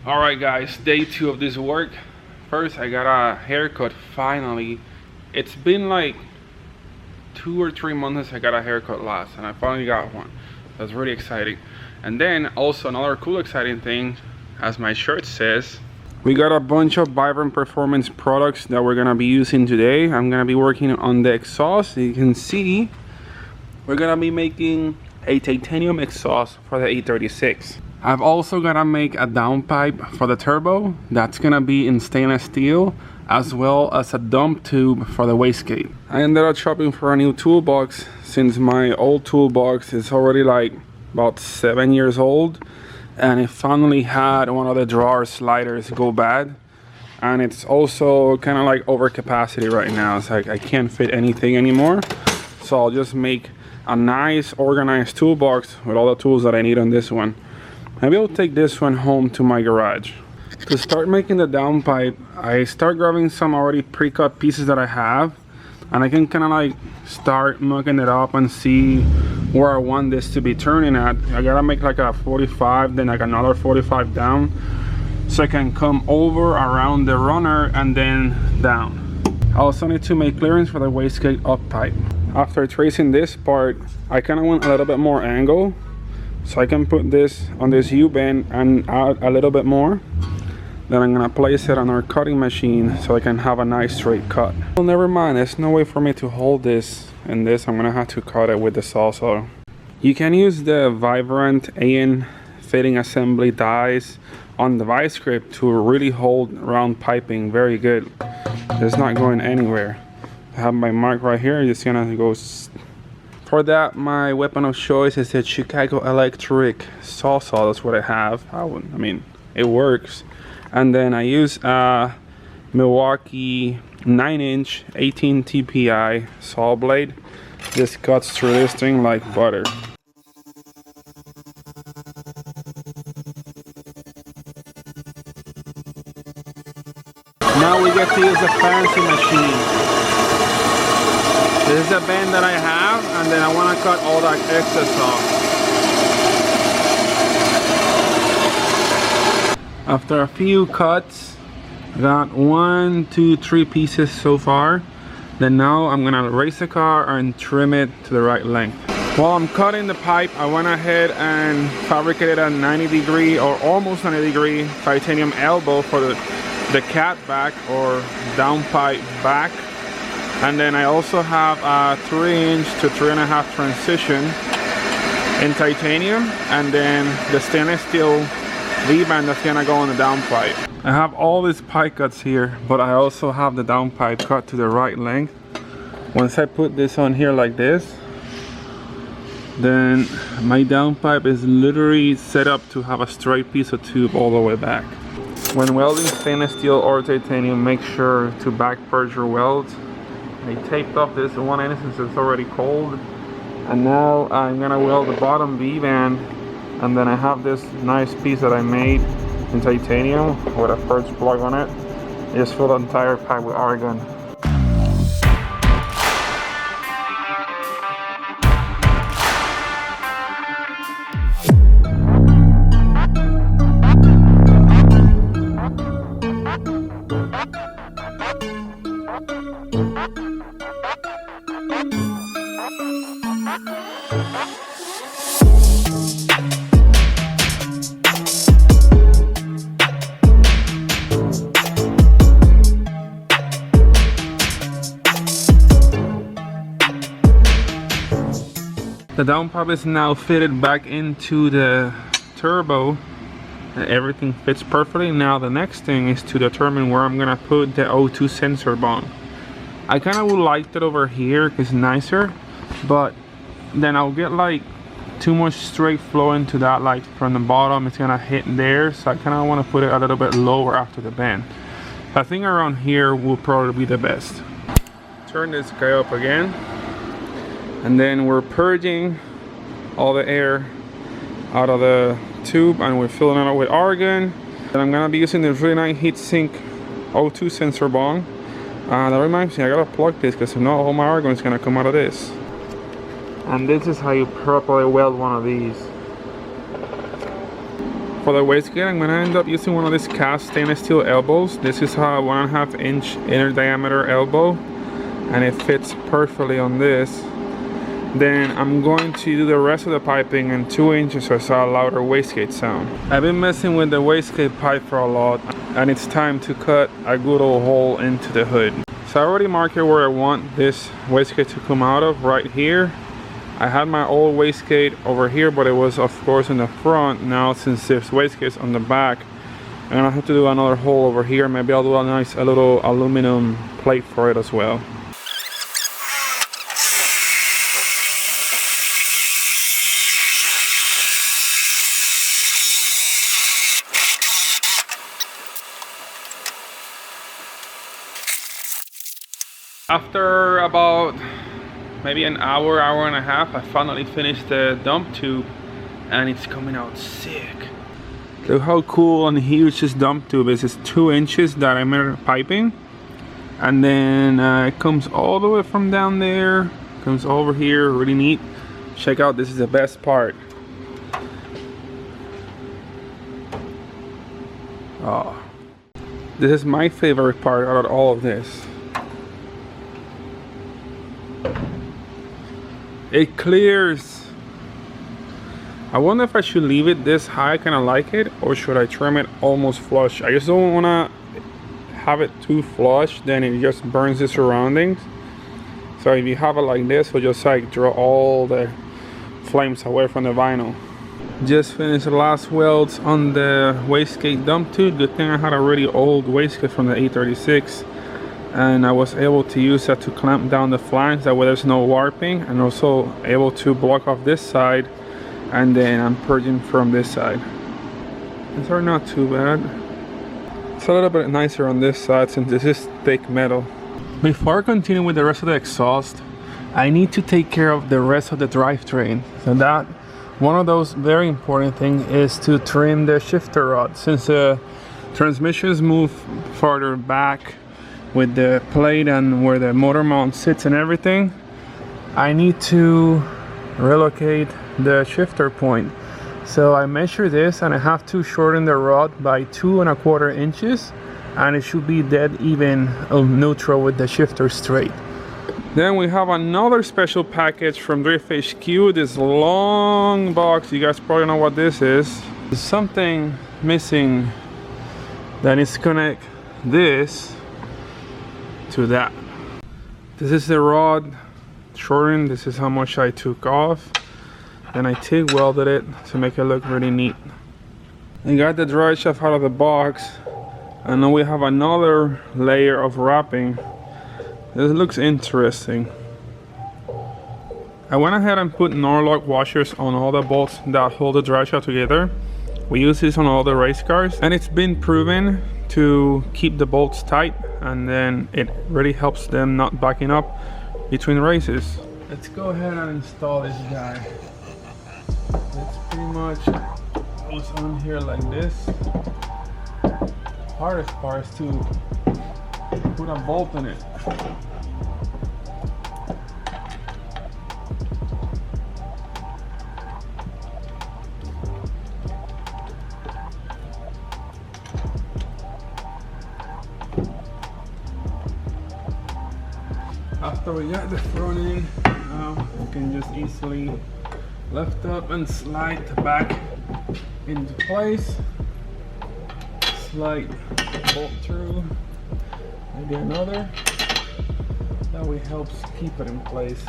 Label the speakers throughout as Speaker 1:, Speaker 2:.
Speaker 1: Alright guys, day 2 of this work. First I got a haircut finally. It's been like 2 or 3 months since I got a haircut last, and I finally got one. That's really exciting. And then also another cool exciting thing, as my shirt says, we got a bunch of Vibrant Performance products that we're gonna be using today. I'm gonna be working on the exhaust. You can see we're gonna be making a titanium exhaust for the 836. I've also gotta make a downpipe for the turbo. That's gonna be in stainless steel, as well as a dump tube for the wastegate. I ended up shopping for a new toolbox since my old toolbox is already like about 7 years old, and it finally had one of the drawer sliders go bad, and it's also kind of like over capacity right now. It's like I can't fit anything anymore, so I'll just make a nice organized toolbox with all the tools that I need on this one. Maybe I'll take this one home to my garage. To start making the downpipe, I start grabbing some already pre-cut pieces that I have, and I can kind of like start mucking it up and see where I want this to be turning at. I gotta make like a 45, then like another 45 down, so I can come over around the runner and then down. I also need to make clearance for the wastegate up pipe. After tracing this part, I kind of want a little bit more angle, so I can put this on this U-bend and add a little bit more. Then I'm gonna place it on our cutting machine so I can have a nice straight cut. Well, never mind, there's no way for me to hold this and this. I'm gonna have to cut it with the sawzall. You can use the Vibrant AN fitting assembly dies on the vice grip to really hold round piping very good. It's not going anywhere. I have my mark right here, just gonna go. For that, my weapon of choice is the Chicago Electric sawzall. That's what I have. I mean, it works. And then I use a Milwaukee 9-inch 18 TPI saw blade. This cuts through this thing like butter. Now we get to use a fancy machine. This is a bend that I have, and then I want to cut all that excess off. After a few cuts, I got 1, 2, 3 pieces so far. Then now I'm gonna raise the car and trim it to the right length. While I'm cutting the pipe, I went ahead and fabricated a 90-degree or almost 90-degree titanium elbow for the cat back or downpipe back. And then I also have a 3-inch to 3.5 transition in titanium, and then the stainless steel V-band that's gonna go on the downpipe. I have all these pipe cuts here, but I also have the downpipe cut to the right length. Once I put this on here like this, then my downpipe is literally set up to have a straight piece of tube all the way back. When welding stainless steel or titanium, make sure to back purge your welds. I taped off this one end since it's already cold, and now I'm gonna weld the bottom V-band, and then I have this nice piece that I made in titanium with a purge plug on it. I just fill the entire pipe with argon. The downpipe is now fitted back into the turbo, and everything fits perfectly. Now the next thing is to determine where I'm gonna put the O2 sensor bond. I kind of would like it over here because it's nicer, but then I'll get like too much straight flow into that, like from the bottom it's gonna hit there, so I kind of want to put it a little bit lower after the bend. I think around here will probably be the best. Turn this guy up again, and then we're purging all the air out of the tube, and we're filling it up with argon. And I'm gonna be using this really nice heatsink O2 sensor bong. That reminds me, I gotta plug this because if not, all my argon is gonna come out of this. And this is how you properly weld one of these. For the wastegate, I'm gonna end up using one of these cast stainless steel elbows. This is a 1.5 inch inner diameter elbow, and it fits perfectly on this. Then I'm going to do the rest of the piping in 2 inches so it's a louder wastegate sound. I've been messing with the wastegate pipe for a lot, and it's time to cut a good old hole into the hood. So I already marked where I want this wastegate to come out of, right here. I had my old wastegate over here, but it was of course in the front. Now since this wastegate's on the back, I'm gonna have to do another hole over here. Maybe I'll do a little aluminum plate for it as well. After about maybe an hour and a half, I finally finished the dump tube, and it's coming out sick. Look how cool and huge this dump tube is. It's 2 inches diameter piping, and then it comes all the way from down there, comes over here, really neat. Check out, this is the best part. Oh, this is my favorite part out of all of this. It clears. I wonder if I should leave it this high, kind of like it, or should I trim it almost flush? I just don't want to have it too flush, then it just burns the surroundings. So if you have it like this, it'll just like draw all the flames away from the vinyl. Just finished the last welds on the wastegate dump tube. Good thing I had a really old wastegate from the 836. And I was able to use that to clamp down the flange, that way there's no warping, and also able to block off this side, and then I'm purging from this side. These are not too bad. It's a little bit nicer on this side since this is thick metal. Before I continue with the rest of the exhaust, I need to take care of the rest of the drivetrain. So that one of those very important things is to trim the shifter rod. Since the transmissions move farther back with the plate and where the motor mount sits and everything, I need to relocate the shifter point. So I measure this, and I have to shorten the rod by 2¼ inches, and it should be dead even of neutral with the shifter straight. Then we have another special package from Drift HQ, this long box. You guys probably know what this is. There's something missing that is connect this to that. This is the rod shortened. This is how much I took off. Then I TIG welded it to make it look really neat. I got the drive shaft out of the box, and then we have another layer of wrapping. This looks interesting. I went ahead and put Norlock washers on all the bolts that hold the drive shaft together. We use this on all the race cars, and it's been proven to keep the bolts tight, and then it really helps them not backing up between races. Let's go ahead and install this guy. It's pretty much goes on here like this. Hardest part is to put a bolt in it. After we got the front end, now we can just easily lift up and slide the back into place. Slide bolt through, maybe another. That way helps keep it in place.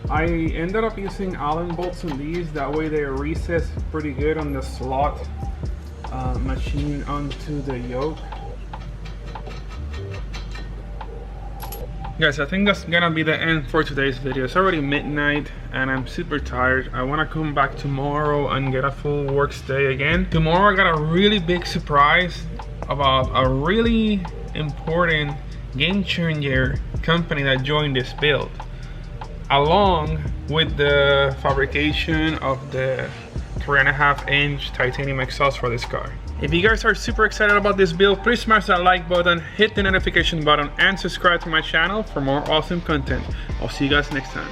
Speaker 1: I ended up using Allen bolts on these, that way they recess pretty good on the slot machine onto the yoke. Guys, I think that's gonna be the end for today's video. It's already midnight and I'm super tired. I wanna come back tomorrow and get a full works day again. Tomorrow I got a really big surprise about a really important game changer company that joined this build, along with the fabrication of the 3.5 inch titanium exhaust for this car. If you guys are super excited about this build, please smash that like button, hit the notification button, and subscribe to my channel for more awesome content. I'll see you guys next time.